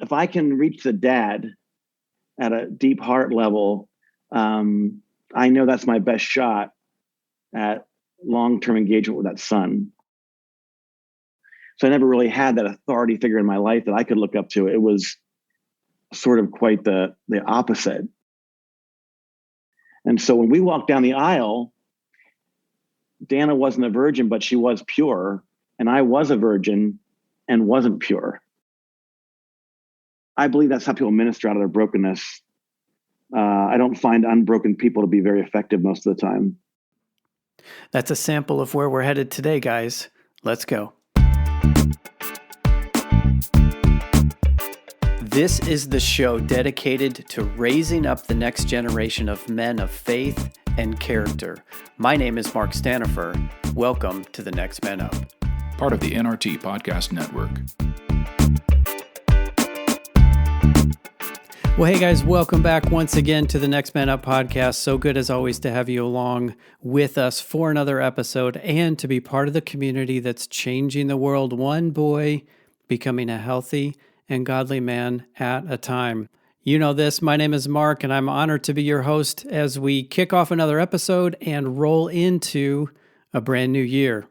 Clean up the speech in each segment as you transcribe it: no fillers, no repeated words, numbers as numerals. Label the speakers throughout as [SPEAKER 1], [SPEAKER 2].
[SPEAKER 1] if I can reach the dad at a deep heart level, I know that's my best shot at long-term engagement with that son. So I never really had that authority figure in my life that I could look up to. It was sort of quite the opposite. And so when we walked down the aisle, Dana wasn't a virgin, but she was pure. And I was a virgin and wasn't pure. I believe that's how people minister out of their brokenness. I don't find unbroken people to be very effective most of the time.
[SPEAKER 2] That's a sample of where we're headed today, guys. Let's go. This is the show dedicated to raising up the next generation of men of faith and character. My name is Mark Stanifer. Welcome to The Next Men Up.
[SPEAKER 3] Part of the NRT Podcast Network.
[SPEAKER 2] Well, hey guys, welcome back once again to the Next Man Up podcast. So good as always to have you along with us for another episode and to be part of the community that's changing the world one boy becoming a healthy and godly man at a time. You know this, my name is Mark and I'm honored to be your host as we kick off another episode and roll into a brand new year.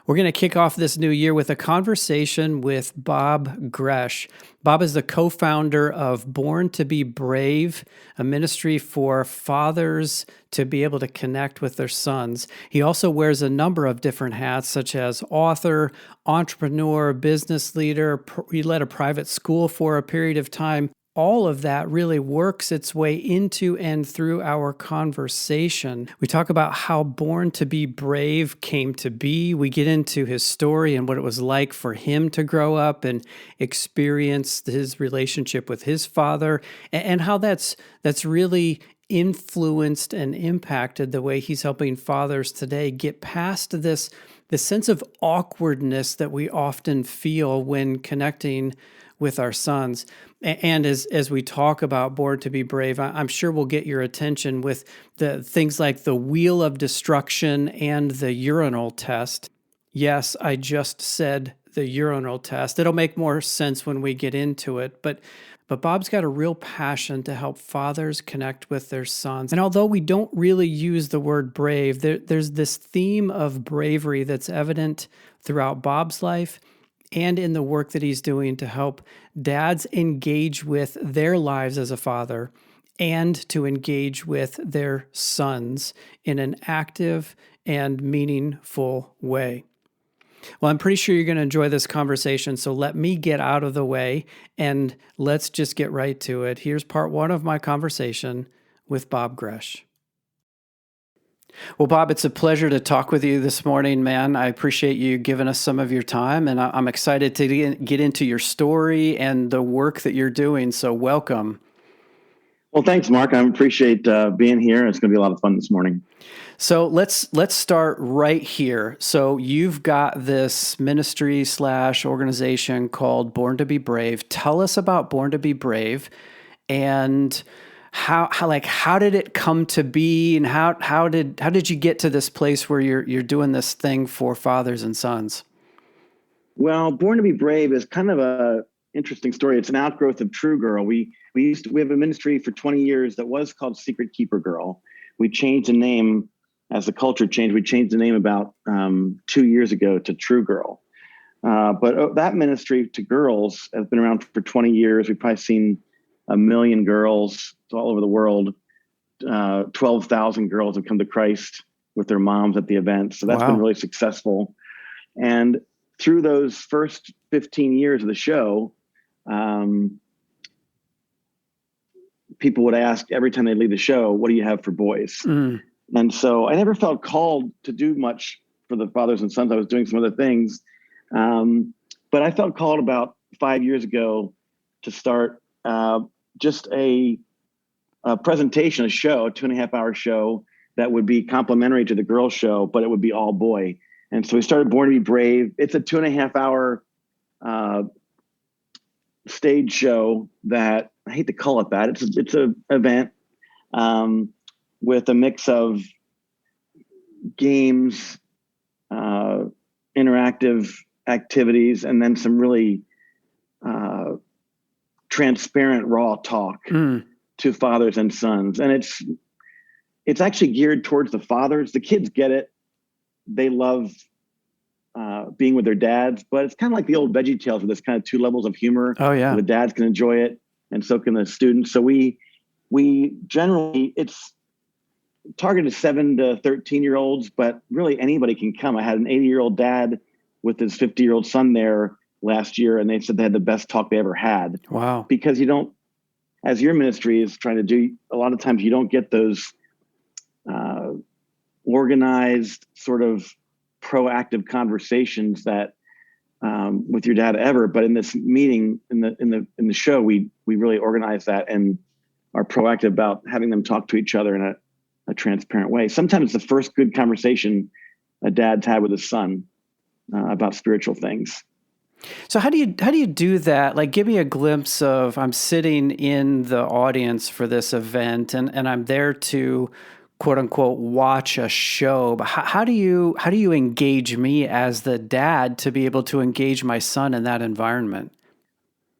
[SPEAKER 2] We're going to kick off this new year with a conversation with Bob Gresh. Bob is the co-founder of Born to be Brave, a ministry for fathers to be able to connect with their sons. He also wears a number of different hats, such as author, entrepreneur, business leader. He led a private school for a period of time. All of that really works its way into and through our conversation. We talk about how Born to be Brave came to be. We get into his story and what it was like for him to grow up and experience his relationship with his father, and how that's really influenced and impacted the way he's helping fathers today get past this sense of awkwardness that we often feel when connecting with our sons. And as we talk about Born to be Brave, I'm sure we'll get your attention with the things like the wheel of destruction and the urinal test. Yes, I just said the urinal test. It'll make more sense when we get into it, but Bob's got a real passion to help fathers connect with their sons. And although we don't really use the word brave, there's this theme of bravery that's evident throughout Bob's life and in the work that he's doing to help dads engage with their lives as a father and to engage with their sons in an active and meaningful way. Well, I'm pretty sure you're going to enjoy this conversation, so let me get out of the way and let's just get right to it. Here's part one of my conversation with Bob Gresh. Well, Bob, it's a pleasure to talk with you this morning, man. I appreciate you giving us some of your time, and I'm excited to get into your story and the work that you're doing, so welcome.
[SPEAKER 1] Well, thanks, Mark. I appreciate being here. It's going to be a lot of fun this morning.
[SPEAKER 2] So let's start right here. So you've got this ministry / organization called Born to be Brave. Tell us about Born to be Brave and how did it come to be, and how did you get to this place where you're doing this thing for fathers and sons?
[SPEAKER 1] Well, Born to be Brave is kind of a interesting story. It's an outgrowth of True Girl. We have a ministry for 20 years that was called Secret Keeper Girl. We changed the name as the culture changed. We changed the name about 2 years ago to True Girl. But that ministry to girls has been around for 20 years. We've probably seen 1 million girls all over the world. 12,000 girls have come to Christ with their moms at the event. So that's been really successful. And through those first 15 years of the show, people would ask every time they leave the show, what do you have for boys? Mm. And so I never felt called to do much for the fathers and sons. I was doing some other things. But I felt called about 5 years ago to start just a presentation, a show, a 2.5-hour show that would be complementary to the girls show, but it would be all boy. And so we started Born to be Brave. It's a 2.5-hour stage show that I hate to call it that. It's an event with a mix of games, interactive activities, and then some really transparent, raw talk to fathers and sons. And it's actually geared towards the fathers. The kids get it. They love being with their dads, but it's kind of like the old Veggie Tales with this kind of two levels of humor.
[SPEAKER 2] Oh yeah.
[SPEAKER 1] The dads can enjoy it and so can the students. So we generally, it's targeted 7 to 13-year-olds, but really anybody can come. I had an 80-year-old dad with his 50-year-old son there last year, and they said they had the best talk they ever had.
[SPEAKER 2] Wow.
[SPEAKER 1] Because you don't, as your ministry is trying to do, a lot of times you don't get those organized sort of proactive conversations that with your dad ever. But in this meeting, in the show, we really organize that and are proactive about having them talk to each other in a transparent way. Sometimes the first good conversation a dad's had with his son about spiritual things.
[SPEAKER 2] So how do you do that? Like, give me a glimpse of, I'm sitting in the audience for this event and I'm there to quote unquote watch a show. But how do you engage me as the dad to be able to engage my son in that environment?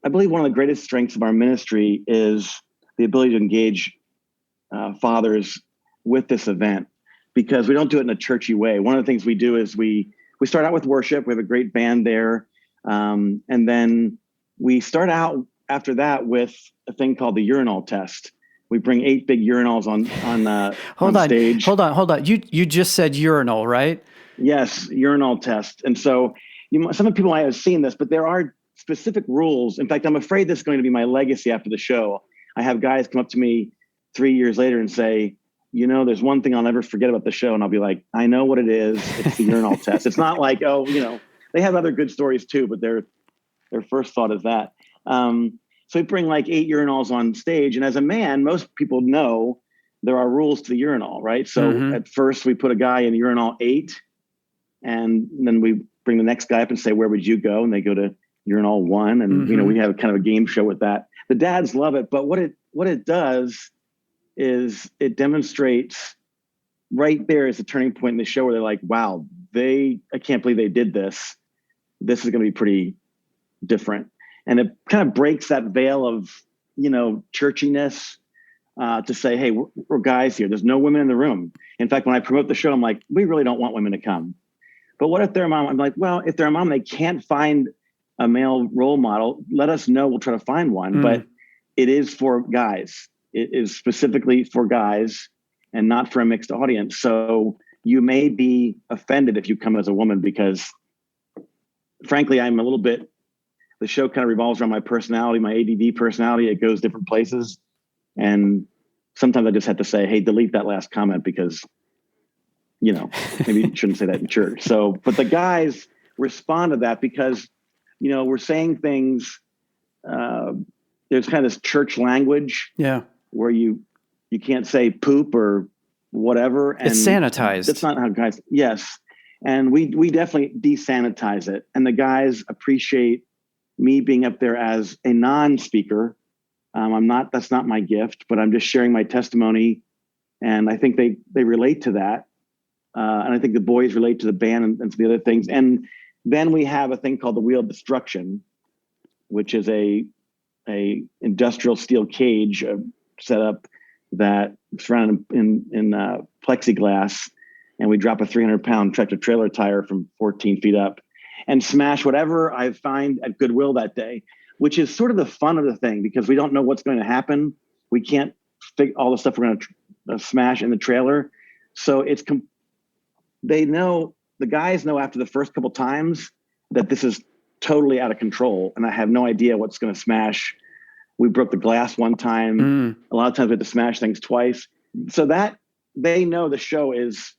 [SPEAKER 1] I believe one of the greatest strengths of our ministry is the ability to engage fathers with this event, because we don't do it in a churchy way. One of the things we do is we start out with worship. We have a great band there. And then we start out after that with a thing called the urinal test. We bring 8 big urinals on stage.
[SPEAKER 2] Hold on. You just said urinal, right?
[SPEAKER 1] Yes, urinal test. And so some people might have seen this, but there are specific rules. In fact, I'm afraid this is going to be my legacy after the show. I have guys come up to me 3 years later and say, there's one thing I'll never forget about the show. And I'll be like, I know what it is. It's the urinal test. It's not like, they have other good stories too, but their first thought is that. So we bring like 8 urinals on stage. And as a man, most people know there are rules to the urinal, right? So at first we put a guy in urinal 8, and then we bring the next guy up and say, where would you go? And they go to urinal 1. And, we have kind of a game show with that. The dads love it. But what it does is it demonstrates right there is a turning point in the show where they're like, wow, I can't believe they did this. This is going to be pretty different. And it kind of breaks that veil of, churchiness to say, hey, we're guys here. There's no women in the room. In fact, when I promote the show, I'm like, we really don't want women to come. But what if they're a mom? I'm like, well, if they're a mom, they can't find a male role model. Let us know. We'll try to find one. But it is for guys. It is specifically for guys and not for a mixed audience. So you may be offended if you come as a woman, because frankly, the show kind of revolves around my personality, my ADD personality. It goes different places. And sometimes I just have to say, hey, delete that last comment, because, maybe you shouldn't say that in church. So, but the guys respond to that because, we're saying things, there's kind of this church language where you can't say poop or whatever. And
[SPEAKER 2] it's sanitized.
[SPEAKER 1] That's not how guys, yes. And we definitely desanitize it. And the guys appreciate me being up there as a non-speaker. That's not my gift, but I'm just sharing my testimony. And I think they relate to that. And I think the boys relate to the band and some of the other things. And then we have a thing called the Wheel of Destruction, which is a industrial steel cage set up that surrounded in plexiglass. And we drop a 300-pound tractor trailer tire from 14 feet up and smash whatever I find at Goodwill that day, which is sort of the fun of the thing, because we don't know what's going to happen. We can't figure all the stuff we're going to smash in the trailer. So the guys know after the first couple times that this is totally out of control, and I have no idea what's going to smash. We broke the glass one time. A lot of times we have to smash things twice. So that they know the show is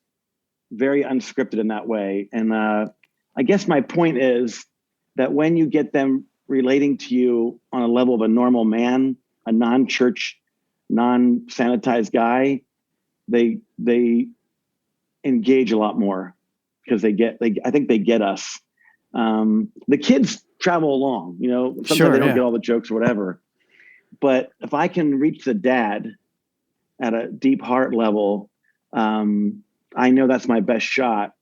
[SPEAKER 1] very unscripted in that way. And I guess my point is that when you get them relating to you on a level of a normal man, a non-church, non-sanitized guy, they engage a lot more, because I think they get us. The kids travel along, sometimes they don't get all the jokes or whatever. But if I can reach the dad at a deep heart level, I know that's my best shot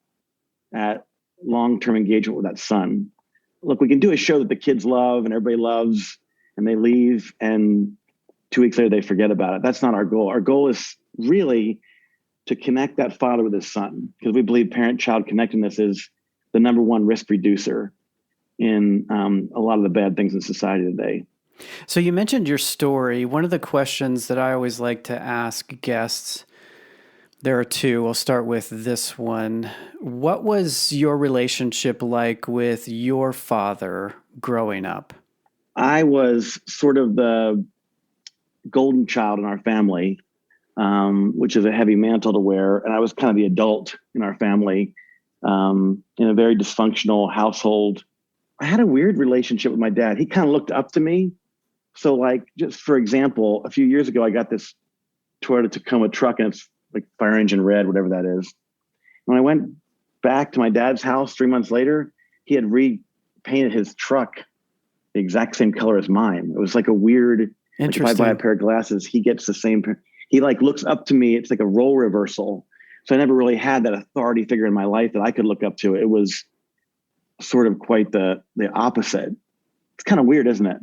[SPEAKER 1] at long-term engagement with that son. Look, we can do a show that the kids love and everybody loves, and they leave, and 2 weeks later they forget about it. That's not our goal. Our goal is really to connect that father with his son, because we believe parent-child connectedness is the number one risk reducer in a lot of the bad things in society today.
[SPEAKER 2] So you mentioned your story. One of the questions that I always like to ask guests, there are two. We'll start with this one. What was your relationship like with your father growing up?
[SPEAKER 1] I was sort of the golden child in our family, which is a heavy mantle to wear. And I was kind of the adult in our family, in a very dysfunctional household. I had a weird relationship with my dad. He kind of looked up to me. So like, just for example, a few years ago, I got this Toyota Tacoma truck, and it's like fire engine red, whatever that is. When I went back to my dad's house 3 months later, he had repainted his truck the exact same color as mine. It was like a weird, like if I buy a pair of glasses, he gets the same pair. He like looks up to me. It's like a role reversal. So I never really had that authority figure in my life that I could look up to. It was sort of quite the opposite. It's kind of weird, isn't it?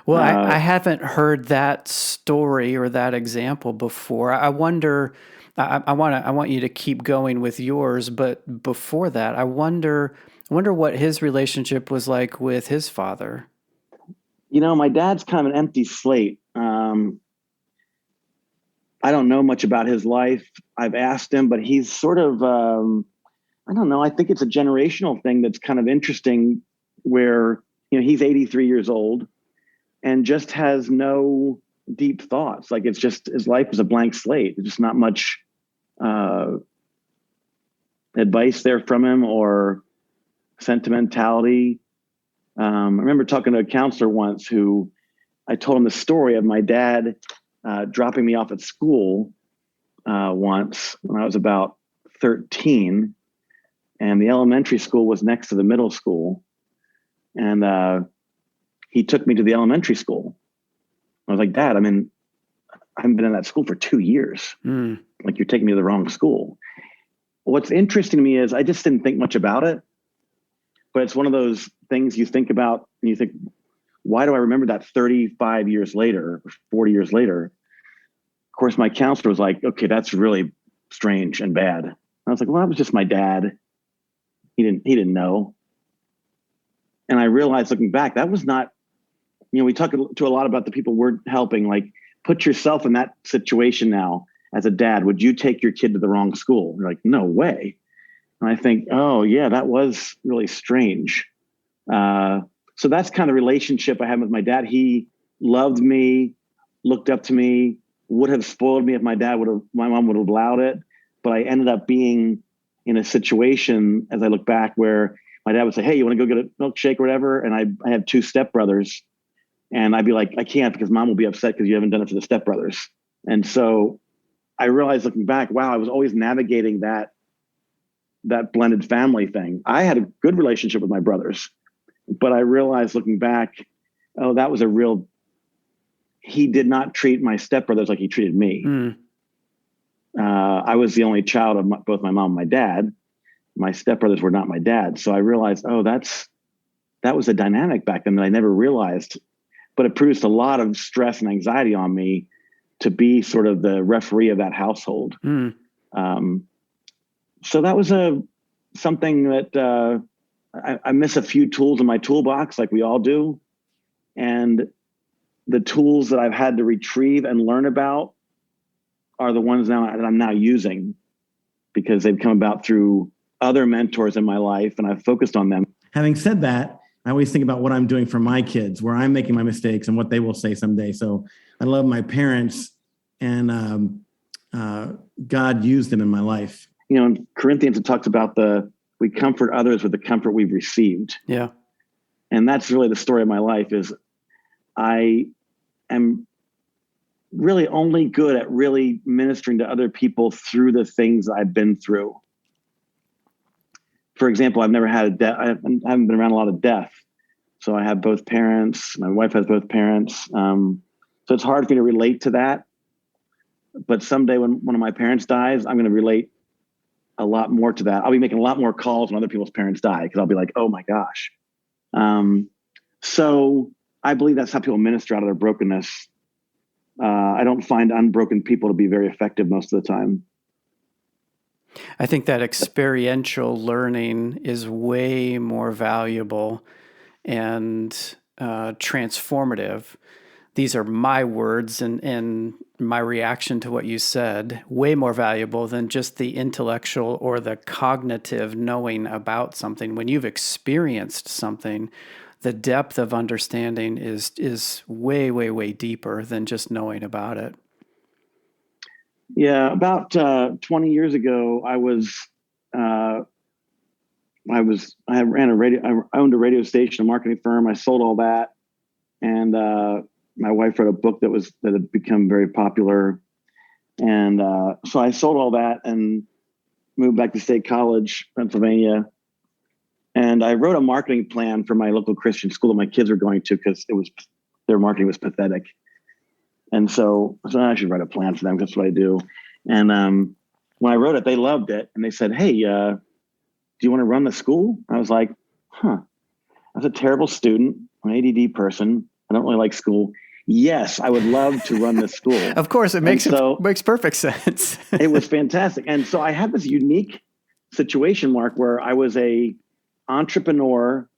[SPEAKER 2] Well, I haven't heard that story or that example before. I wonder, I want you to keep going with yours, but before that, I wonder what his relationship was like with his father.
[SPEAKER 1] You know, my dad's kind of an empty slate. I don't know much about his life. I've asked him, but he's sort of, I don't know. I think it's a generational thing that's kind of interesting, where, you know, he's 83 years old and just has no deep thoughts. Like, it's just, his life is a blank slate. There's just not much advice there from him or sentimentality. I remember talking to a counselor once who I told him the story of my dad dropping me off at school once when I was about 13, and the elementary school was next to the middle school. And he took me to the elementary school. I was like, Dad, I haven't been in that school for 2 years. Like, you're taking me to the wrong school. What's interesting to me is I just didn't think much about it, but it's one of those things you think about and you think, why do I remember that 35 years later, or 40 years later? Of course, my counselor was like, okay, that's really strange and bad. And I was like, well, that was just my dad. He didn't know. And I realized, looking back, that was not, you know, we talk to a lot about the people we're helping, like, put yourself in that situation now as a dad. Would you take your kid to the wrong school? You're like, no way. And I think, oh yeah, that was really strange. So that's kind of the relationship I had with my dad. He loved me, looked up to me, would have spoiled me if my mom would have allowed it. But I ended up being in a situation, as I look back, where my dad would say, hey, you want to go get a milkshake or whatever? And I had two stepbrothers, and I'd be like, I can't, because mom will be upset because you haven't done it for the stepbrothers. And so I realized, looking back, wow, I was always navigating that blended family thing. I had a good relationship with my brothers, but I realized, looking back, oh, that was he did not treat my stepbrothers like he treated me. I was the only child of both my mom and my dad. My stepbrothers were not my dad. So I realized, oh, that was a dynamic back then that I never realized, but it produced a lot of stress and anxiety on me to be sort of the referee of that household. So that was something that I miss a few tools in my toolbox, like we all do. And the tools that I've had to retrieve and learn about are the ones now that I'm now using, because they've come about through other mentors in my life, and I've focused on them.
[SPEAKER 4] Having said that, I always think about what I'm doing for my kids, where I'm making my mistakes and what they will say someday. So I love my parents, and God used them in my life.
[SPEAKER 1] You know, in Corinthians, it talks about we comfort others with the comfort we've received.
[SPEAKER 2] Yeah.
[SPEAKER 1] And that's really the story of my life. Is I am really only good at really ministering to other people through the things I've been through. For example, I've never had I haven't been around a lot of death. So I have both parents. My wife has both parents. So it's hard for me to relate to that. But someday when one of my parents dies, I'm going to relate a lot more to that. I'll be making a lot more calls when other people's parents die, because I'll be like, oh my gosh. So I believe that's how people minister out of their brokenness. I don't find unbroken people to be very effective most of the time.
[SPEAKER 2] I think that experiential learning is way more valuable and transformative. These are my words and my reaction to what you said, way more valuable than just the intellectual or the cognitive knowing about something. When you've experienced something, the depth of understanding is way, way, way deeper than just knowing about it.
[SPEAKER 1] Yeah, about 20 years ago, I ran a radio. I owned a radio station, a marketing firm. I sold all that, and my wife wrote a book that had become very popular, and so I sold all that and moved back to State College, Pennsylvania, and I wrote a marketing plan for my local Christian school that my kids were going to because their marketing was pathetic. And so I should write a plan for them. That's what I do. And when I wrote it, they loved it. And they said, hey, do you want to run the school? I was like, I was a terrible student, an ADD person. I don't really like school. Yes, I would love to run the school.
[SPEAKER 2] Of course, it makes perfect sense.
[SPEAKER 1] It was fantastic. And so I had this unique situation, Mark, where I was a entrepreneur,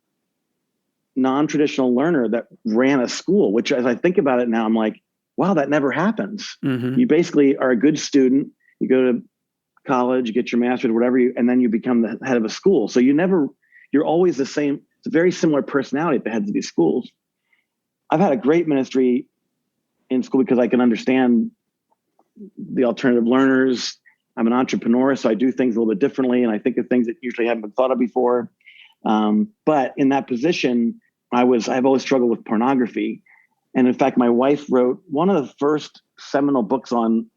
[SPEAKER 1] non-traditional learner that ran a school, which as I think about it now, I'm like, wow, that never happens. Mm-hmm. You basically are a good student. You go to college, you get your master's, whatever, and then you become the head of a school. So you're always the same. It's a very similar personality at the heads of these schools. I've had a great ministry in school because I can understand the alternative learners. I'm an entrepreneur, so I do things a little bit differently, and I think of things that usually haven't been thought of before. But in that position, I've always struggled with pornography. And in fact, my wife wrote one of the first seminal books on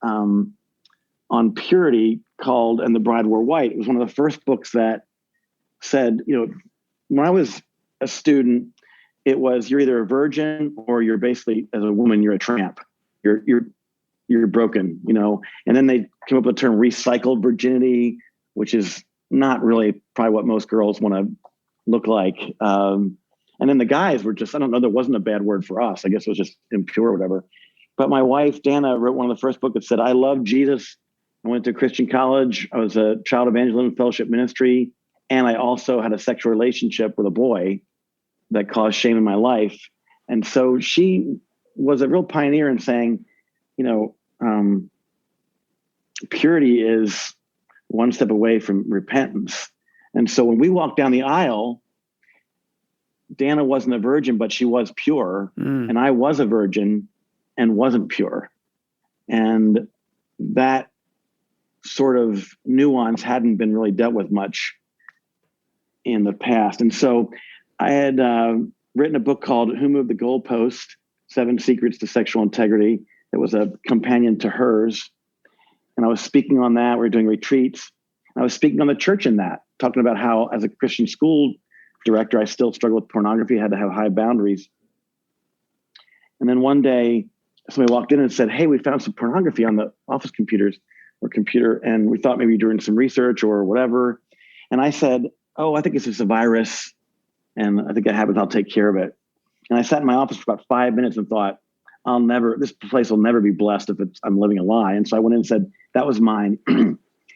[SPEAKER 1] purity called "And the Bride Wore White." It was one of the first books that said, when I was a student, it was you're either a virgin or you're basically, as a woman, you're a tramp. You're broken, And then they came up with the term recycled virginity, which is not really probably what most girls want to look like. And then the guys were just, I don't know, there wasn't a bad word for us. I guess it was just impure or whatever. But my wife, Dana, wrote one of the first books that said, I love Jesus. I went to Christian college. I was a child evangelism fellowship ministry. And I also had a sexual relationship with a boy that caused shame in my life. And so she was a real pioneer in saying, purity is one step away from repentance. And so when we walked down the aisle, Dana wasn't a virgin, but she was pure. And I was a virgin and wasn't pure. And that sort of nuance hadn't been really dealt with much in the past. And so I had written a book called Who Moved the Goalpost? 7 Secrets to Sexual Integrity. It was a companion to hers. And I was speaking on that. We were doing retreats. I was speaking on the church in that, talking about how as a Christian school director, I still struggle with pornography, had to have high boundaries. And then one day, somebody walked in and said, hey, we found some pornography on the office computer, and we thought maybe you're doing some research or whatever. And I said, oh, I think it's just a virus, and I think it happens, I'll take care of it. And I sat in my office for about 5 minutes and thought, this place will never be blessed if I'm living a lie. And so I went in and said, that was mine.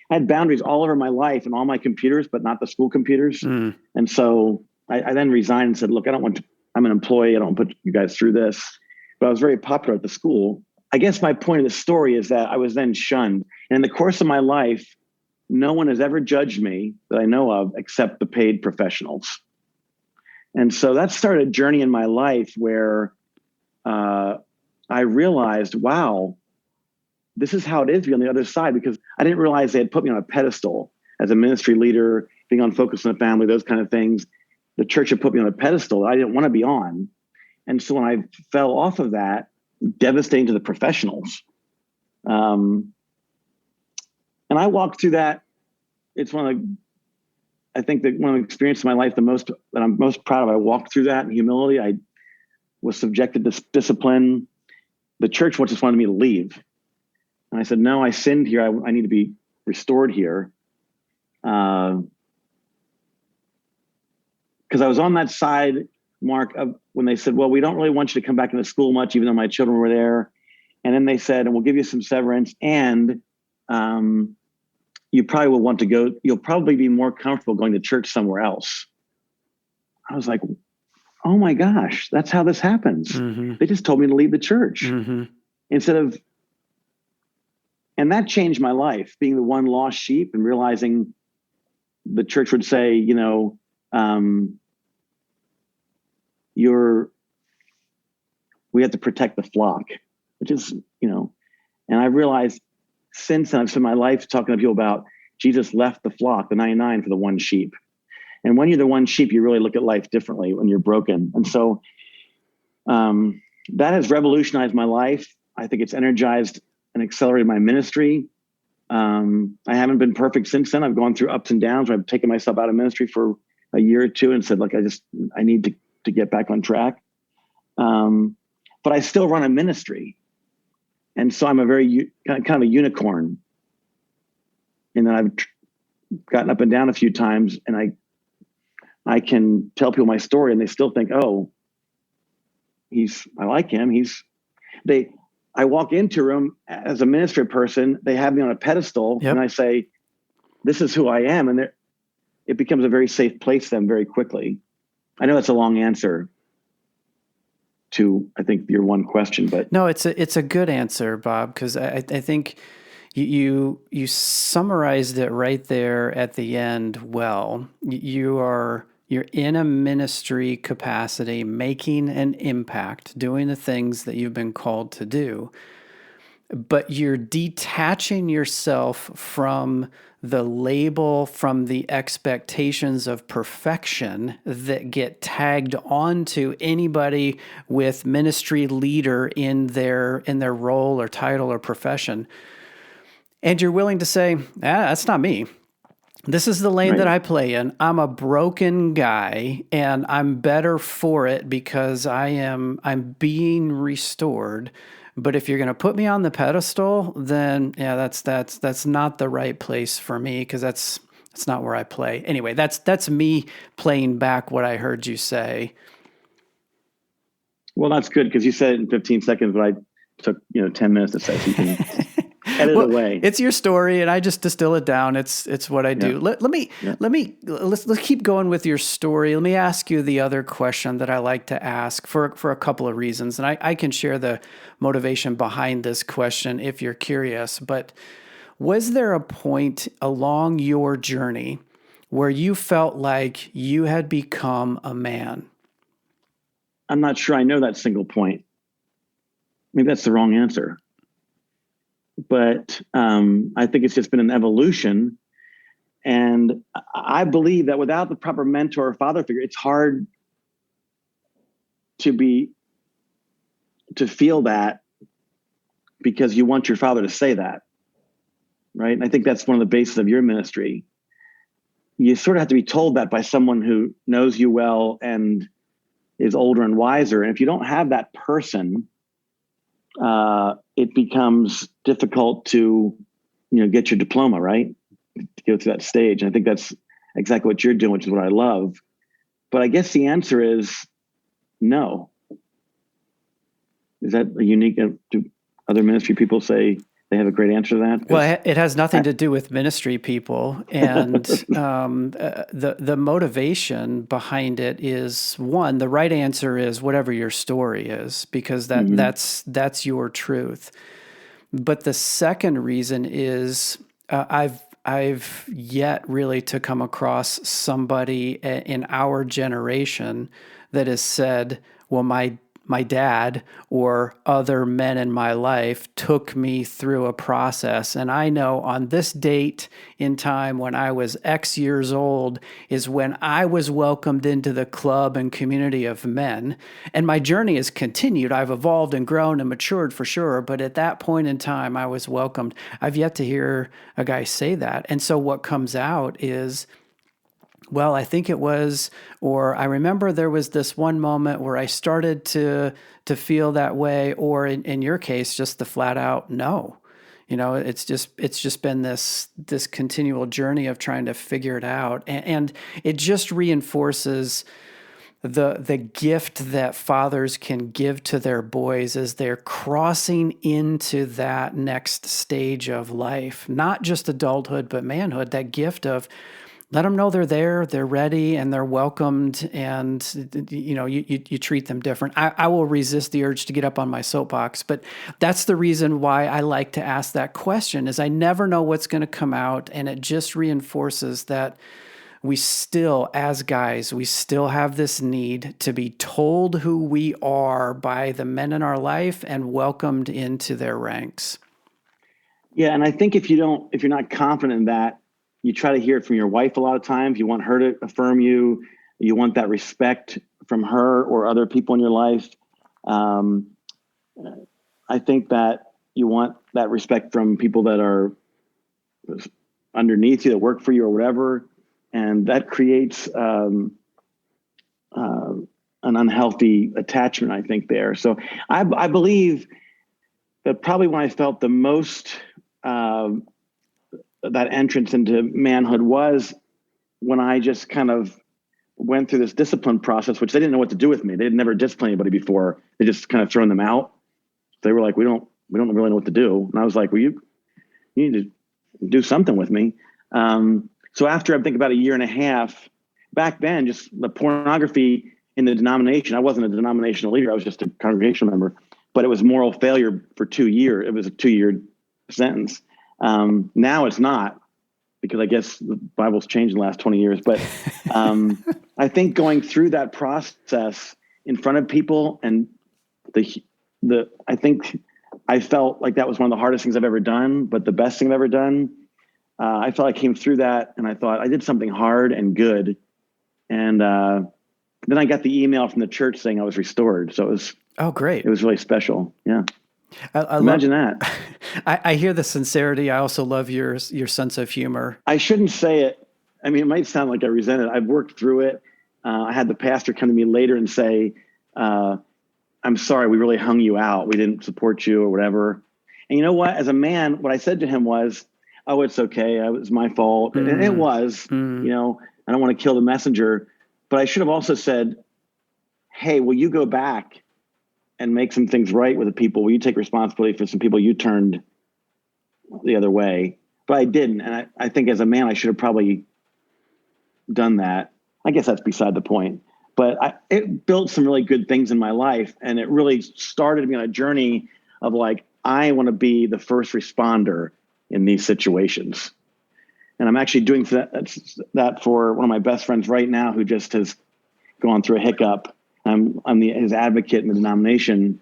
[SPEAKER 1] I had boundaries all over my life and all my computers, but not the school computers. And so I then resigned and said, look, I'm an employee. I don't put you guys through this. But I was very popular at the school. I guess my point of the story is that I was then shunned. And in the course of my life, no one has ever judged me that I know of except the paid professionals. And so that started a journey in my life where I realized, wow, this is how it is to be on the other side, because I didn't realize they had put me on a pedestal as a ministry leader, being on Focus on the Family, those kind of things. The church had put me on a pedestal that I didn't want to be on. And so when I fell off of that, devastating to the professionals. And I walked through that. It's one of the experiences of my life that I'm most proud of. I walked through that in humility. I was subjected to discipline. The church just wanted me to leave. And I said, no, I sinned here. I need to be restored here. Because I was on that side Mark, when they said, well, we don't really want you to come back into school much, even though my children were there. And then they said, and we'll give you some severance, and you probably will want to go, you'll probably be more comfortable going to church somewhere else. I was like, oh my gosh, that's how this happens.
[SPEAKER 2] Mm-hmm.
[SPEAKER 1] They just told me to leave the church instead of, and that changed my life, being the one lost sheep and realizing the church would say, we have to protect the flock, which is, and I realized since then I've spent my life talking to people about Jesus left the flock, the 99 for the one sheep. And when you're the one sheep, you really look at life differently when you're broken. And so that has revolutionized my life. I think it's energized and accelerated my ministry. I haven't been perfect since then. I've gone through ups and downs where I've taken myself out of ministry for a year or two and said, look, I need to get back on track. But I still run a ministry. And so I'm a very kind of a unicorn. And then I've gotten up and down a few times, and I can tell people my story and they still think, oh, I like him. I walk into a room as a ministry person, they have me on a pedestal, and I say, this is who I am. And it becomes a very safe place for them very quickly. I know that's a long answer to, I think, your one question, but
[SPEAKER 2] no, it's a good answer, Bob, because I think you summarized it right there at the end. Well, you're in a ministry capacity, making an impact, doing the things that you've been called to do, but you're detaching yourself from the label, from the expectations of perfection that get tagged onto anybody with ministry leader in their role or title or profession. And you're willing to say, that's not me. This is the lane that I play in. I'm a broken guy, and I'm better for it because I'm being restored. But if you're going to put me on the pedestal, then that's not the right place for me, because that's not where I play. Anyway, that's me playing back what I heard you say.
[SPEAKER 1] Well, that's good, because you said it in 15 seconds, but I took 10 minutes to say something. Edit it away.
[SPEAKER 2] It's your story, and I just distill it down. It's what I do. Let's keep going with your story. Let me ask you the other question that I like to ask for a couple of reasons, and I can share the motivation behind this question if you're curious. But was there a point along your journey where you felt like you had become a man?
[SPEAKER 1] I'm not sure I know that single point. Maybe that's the wrong answer. But I think it's just been an evolution. And I believe that without the proper mentor or father figure, it's hard to feel that, because you want your father to say that, right? And I think that's one of the bases of your ministry. You sort of have to be told that by someone who knows you well and is older and wiser. And if you don't have that person, it becomes difficult to, get your diploma, right? To go to that stage. And I think that's exactly what you're doing, which is what I love. But I guess the answer is no. Is that a unique? Do other ministry people say they have a great answer to that?
[SPEAKER 2] Well, it has nothing to do with ministry people, and the motivation behind it is, one, the right answer is whatever your story is, because that's your truth. But the second reason is I've yet really to come across somebody in our generation that has said, well, my dad or other men in my life took me through a process. And I know on this date in time, when I was X years old, is when I was welcomed into the club and community of men. And my journey has continued. I've evolved and grown and matured for sure. But at that point in time, I was welcomed. I've yet to hear a guy say that. And so what comes out is, well, I think it was, or I remember there was this one moment where I started to feel that way, or in your case, just the flat out no. It's just been this continual journey of trying to figure it out, and it just reinforces the gift that fathers can give to their boys as they're crossing into that next stage of life, not just adulthood, but manhood, that gift of let them know they're there, they're ready, and they're welcomed, and you treat them different. I will resist the urge to get up on my soapbox, but that's the reason why I like to ask that question, is I never know what's going to come out, and it just reinforces that we still, as guys, we still have this need to be told who we are by the men in our life and welcomed into their ranks.
[SPEAKER 1] Yeah, and I think if you're not confident in that, you try to hear it from your wife a lot of times. You want her to affirm you. You want that respect from her or other people in your life. I think that you want that respect from people that are underneath you, that work for you or whatever. And that creates an unhealthy attachment, I think, there. So I believe that probably when I felt the most that entrance into manhood was when I just kind of went through this discipline process, which they didn't know what to do with me. They had never disciplined anybody before. They just kind of thrown them out. They were like, we don't really know what to do. And I was like, well, you need to do something with me. So after I think about a year and a half, back then, just the pornography in the denomination, I wasn't a denominational leader. I was just a congregational member, but it was moral failure for 2 years. It was a 2-year sentence. Now it's not, because I guess the Bible's changed in the last 20 years. But I think going through that process in front of people, and I think I felt like that was one of the hardest things I've ever done, but the best thing I've ever done. I felt I came through that, and I thought I did something hard and good. And then I got the email from the church saying I was restored. So it was
[SPEAKER 2] great.
[SPEAKER 1] It was really special. Yeah.
[SPEAKER 2] I
[SPEAKER 1] Imagine that.
[SPEAKER 2] I hear the sincerity. I also love your sense of humor.
[SPEAKER 1] I shouldn't say it. I mean, it might sound like I resent it. I've worked through it. I had the pastor come to me later and say, I'm sorry, we really hung you out. We didn't support you or whatever. And you know what? As a man, what I said to him was, oh, it's okay. It was my fault. And it was, I don't want to kill the messenger. But I should have also said, hey, will you go back and make some things right with the people? Will you take responsibility for some people you turned the other way? But I didn't. And I think as a man, I should have probably done that. I guess that's beside the point. But it built some really good things in my life. And it really started me on a journey of like, I want to be the first responder in these situations. And I'm actually doing that for one of my best friends right now, who just has gone through a hiccup. I'm his advocate in the denomination,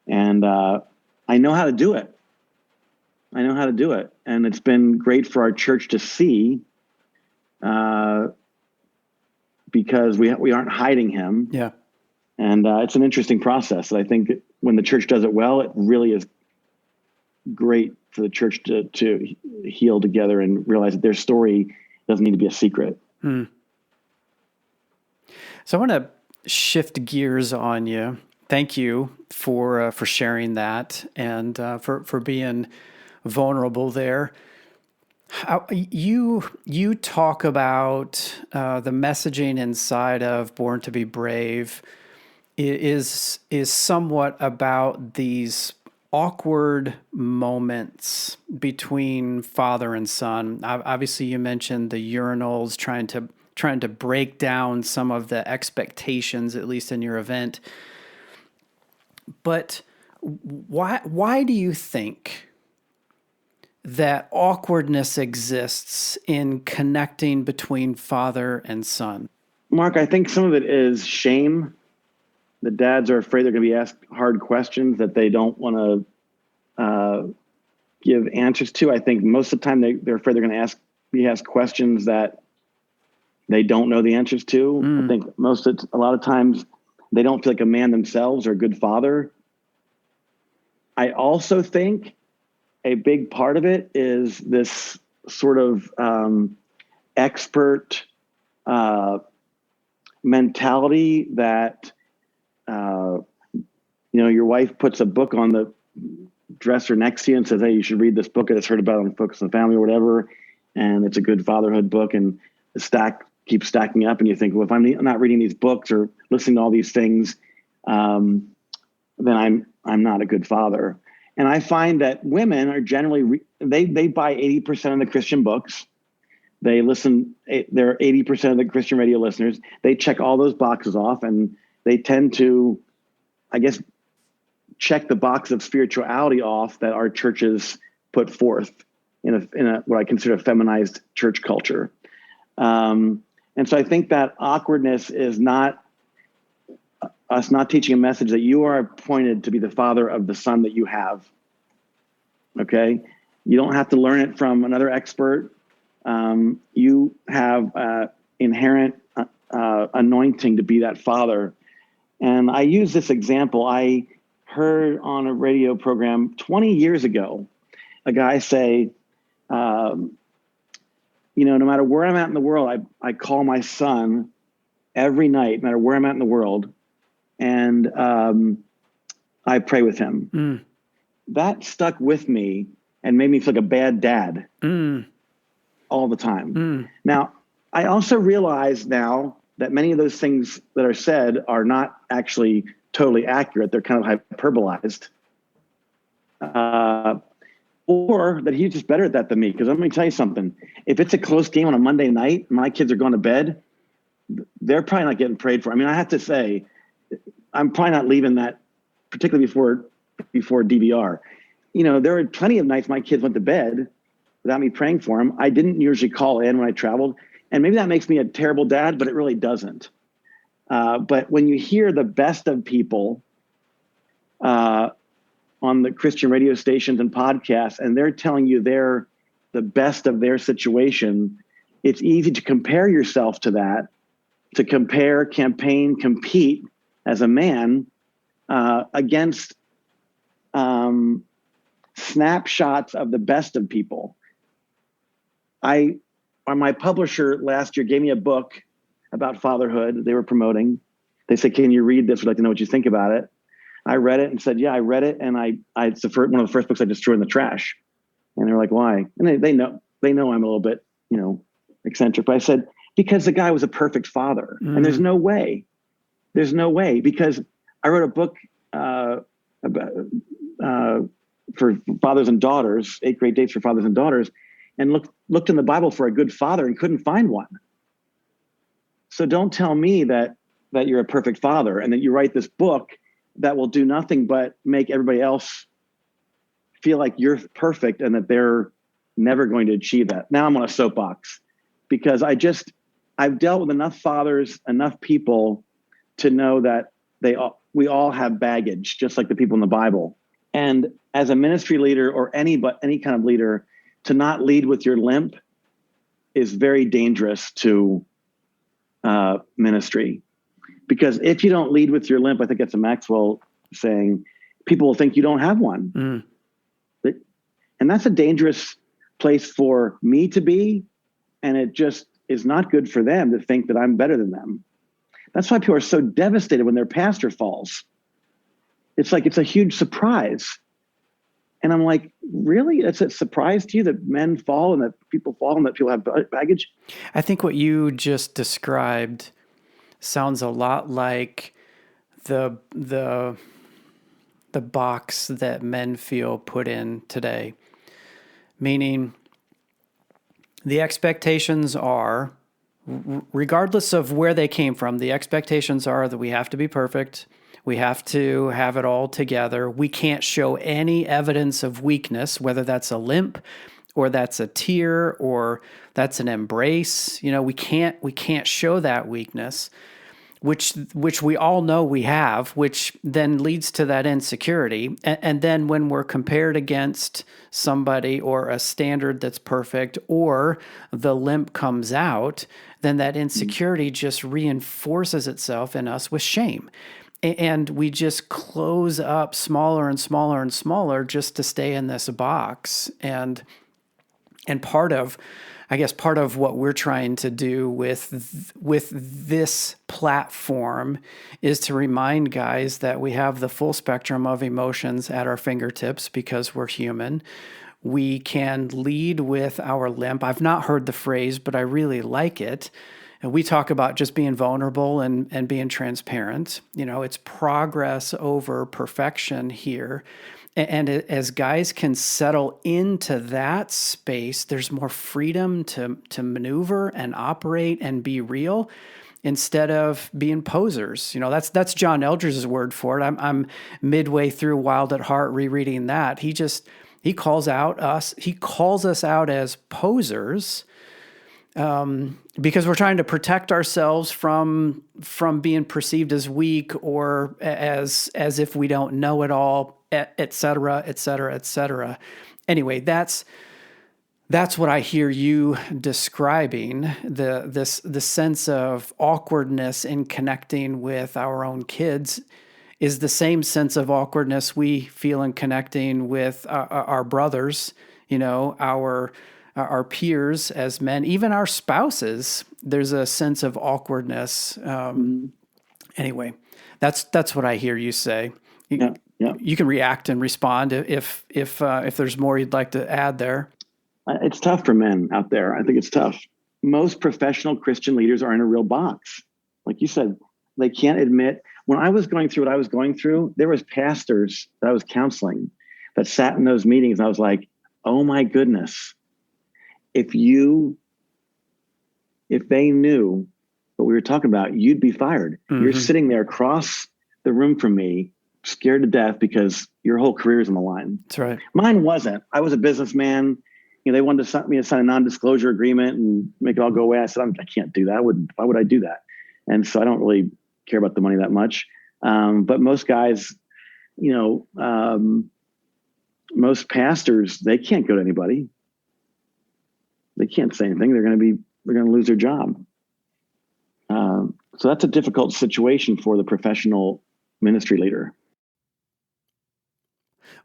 [SPEAKER 1] and I know how to do it. And it's been great for our church to see, because we aren't hiding him.
[SPEAKER 2] Yeah.
[SPEAKER 1] And it's an interesting process. I think when the church does it well, it really is great for the church to heal together and realize that their story doesn't need to be a secret.
[SPEAKER 2] So I want to shift gears on you. Thank you for sharing that and for being vulnerable there. You talk about the messaging inside of Born to be Brave is somewhat about these awkward moments between father and son. Obviously, you mentioned the urinals, trying to break down some of the expectations, at least in your event. But why do you think that awkwardness exists in connecting between father and son?
[SPEAKER 1] Mark, I think some of it is shame. The dads are afraid they're going to be asked hard questions that they don't want to give answers to. I think most of the time they're afraid they're going to be asked questions that they don't know the answers to. I think a lot of times they don't feel like a man themselves or a good father. I also think a big part of it is this sort of expert mentality that, your wife puts a book on the dresser next to you and says, hey, you should read this book. It's heard about on Focus on the Family or whatever. And it's a good fatherhood book, and the stack keep stacking up, and you think, well, if I'm not reading these books or listening to all these things, then I'm not a good father. And I find that women are generally they buy 80% of the Christian books. They listen. They're 80% of the Christian radio listeners. They check all those boxes off, and they tend to, I guess, check the box of spirituality off that our churches put forth in a what I consider a feminized church culture. And so I think that awkwardness is not us not teaching a message that you are appointed to be the father of the son that you have. Okay, you don't have to learn it from another expert. You have inherent anointing to be that father. And I use this example. I heard on a radio program 20 years ago, a guy say, no matter where I'm at in the world, I call my son every night, no matter where I'm at in the world, and I pray with him. Mm. That stuck with me and made me feel like a bad dad all the time. Mm. Now, I also realize now that many of those things that are said are not actually totally accurate. They're kind of hyperbolized. Or that he's just better at that than me. Because let me tell you something. If it's a close game on a Monday night, and my kids are going to bed, they're probably not getting prayed for. I mean, I have to say, I'm probably not leaving that, particularly before DVR. There were plenty of nights my kids went to bed without me praying for them. I didn't usually call in when I traveled. And maybe that makes me a terrible dad, but it really doesn't. But when you hear the best of people on the Christian radio stations and podcasts, and they're telling you they're the best of their situation, it's easy to compare yourself to that, to compare, campaign, compete as a man against snapshots of the best of people. My publisher last year gave me a book about fatherhood they were promoting. They said, can you read this? We'd like to know what you think about it. I read it and said, yeah, I read it. And it's one of the first books I just threw in the trash. And they're like, why? And they know I'm a little bit, eccentric. But I said, because the guy was a perfect father. And there's no way, because I wrote a book for fathers and daughters, 8 Great Dates for Fathers and Daughters, and looked in the Bible for a good father and couldn't find one. So don't tell me that you're a perfect father and that you write this book that will do nothing but make everybody else feel like you're perfect and that they're never going to achieve that. Now I'm on a soapbox because I've dealt with enough fathers, enough people to know that we all have baggage, just like the people in the Bible. And as a ministry leader or any kind of leader, to not lead with your limp is very dangerous to ministry. Because if you don't lead with your limp, I think that's a Maxwell saying, people will think you don't have one. And that's a dangerous place for me to be. And it just is not good for them to think that I'm better than them. That's why people are so devastated when their pastor falls. It's like, it's a huge surprise. And I'm like, really? It's a surprise to you that men fall and that people fall and that people have baggage?
[SPEAKER 2] I think what you just described sounds a lot like the box that men feel put in today. Meaning the expectations are, regardless of where they came from, the expectations are that we have to be perfect. We have to have it all together. We can't show any evidence of weakness, whether that's a limp or that's a tear or that's an embrace. We can't show that weakness, which we all know we have, which then leads to that insecurity. And then when we're compared against somebody or a standard that's perfect, or the limp comes out, then that insecurity just reinforces itself in us with shame. And we just close up smaller and smaller and smaller just to stay in this box. And part of what we're trying to do with this platform is to remind guys that we have the full spectrum of emotions at our fingertips because we're human. We can lead with our limp. I've not heard the phrase, but I really like it. And we talk about just being vulnerable and being transparent. It's progress over perfection here. And as guys can settle into that space, there's more freedom to maneuver and operate and be real instead of being posers. That's John Eldredge's word for it. I'm midway through Wild at Heart rereading that. He calls us out as posers because we're trying to protect ourselves from being perceived as weak or as if we don't know it all, et cetera, et cetera, et cetera. Anyway, that's what I hear you describing, the sense of awkwardness in connecting with our own kids is the same sense of awkwardness we feel in connecting with our brothers, our peers as men, even our spouses. There's a sense of awkwardness. Anyway, that's what I hear you say.
[SPEAKER 1] Yeah.
[SPEAKER 2] You can react and respond if there's more you'd like to add there.
[SPEAKER 1] It's tough for men out there. I think it's tough. Most professional Christian leaders are in a real box. Like you said, they can't admit. When I was going through what I was going through, there was pastors that I was counseling that sat in those meetings. And I was like, oh my goodness. If they knew what we were talking about, you'd be fired. Mm-hmm. You're sitting there across the room from me, scared to death because your whole career is on the line.
[SPEAKER 2] That's right.
[SPEAKER 1] Mine wasn't. I was a businessman. They wanted me to sign a non-disclosure agreement and make it all go away. I said, I can't do that. Why would I do that? And so I don't really care about the money that much. But most guys, most pastors, they can't go to anybody. They can't say anything. They're going to lose their job. So that's a difficult situation for the professional ministry leader.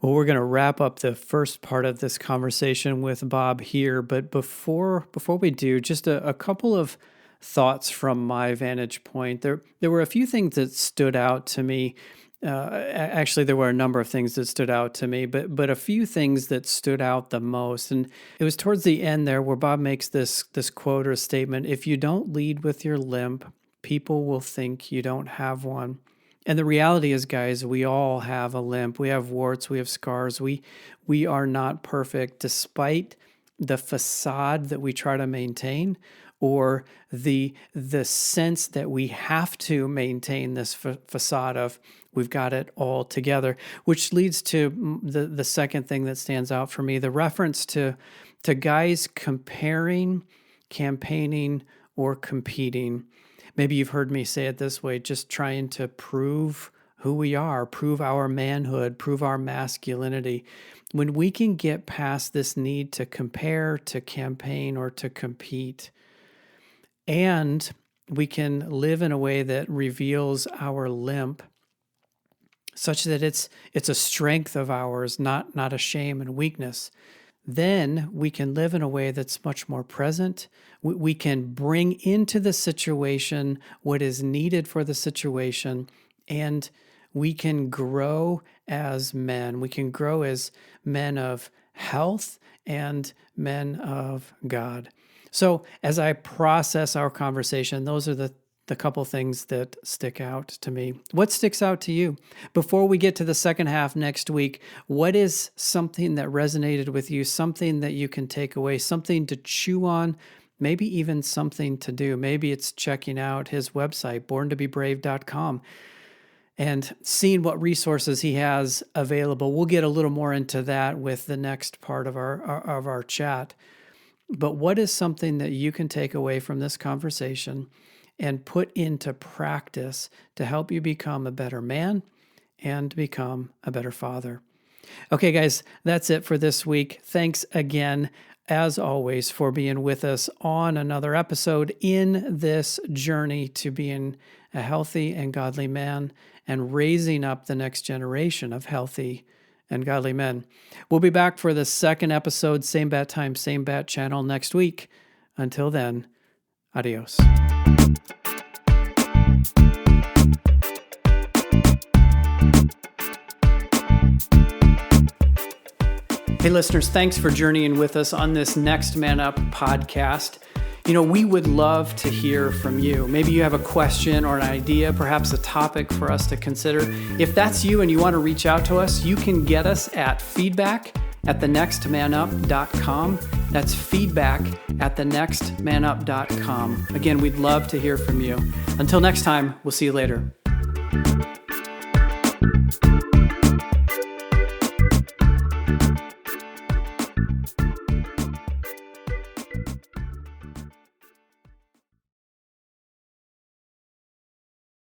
[SPEAKER 2] Well, we're going to wrap up the first part of this conversation with Bob here, but before we do, just a couple of thoughts from my vantage point. There were a few things that stood out to me. Actually, there were a number of things that stood out to me, but a few things that stood out the most. And it was towards the end there where Bob makes this quote or statement: "If you don't lead with your limp, people will think you don't have one." And the reality is, guys, we all have a limp. We have warts. We have scars. We are not perfect, despite the facade that we try to maintain, or the sense that we have to maintain this facade of we've got it all together. Which leads to the second thing that stands out for me: the reference to guys comparing, campaigning, or competing. Maybe you've heard me say it this way: just trying to prove who we are, prove our manhood, prove our masculinity. When we can get past this need to compare, to campaign, or to compete, and we can live in a way that reveals our limp, such that it's a strength of ours, not a shame and weakness, then we can live in a way that's much more present. We can bring into the situation what is needed for the situation, and we can grow as men. We can grow as men of health and men of God. So as I process our conversation, those are the couple things that stick out to me. What sticks out to you? Before we get to the second half next week, what is something that resonated with you, something that you can take away, something to chew on, maybe even something to do? Maybe it's checking out his website, borntobebrave.com, and seeing what resources he has available. We'll get a little more into that with the next part of our chat. But what is something that you can take away from this conversation and put into practice to help you become a better man and become a better father? Okay, guys, that's it for this week. Thanks again, as always, for being with us on another episode in this journey to being a healthy and godly man and raising up the next generation of healthy and godly men. We'll be back for the second episode, same bat time, same bat channel next week. Until then, adios. Hey listeners, thanks for journeying with us on this Next Man Up podcast. We would love to hear from you. Maybe you have a question or an idea, perhaps a topic for us to consider. If that's you and you want to reach out to us, you can get us at feedback@thenextmanup.com. That's feedback@thenextmanup.com. Again, we'd love to hear from you. Until next time, we'll see you later.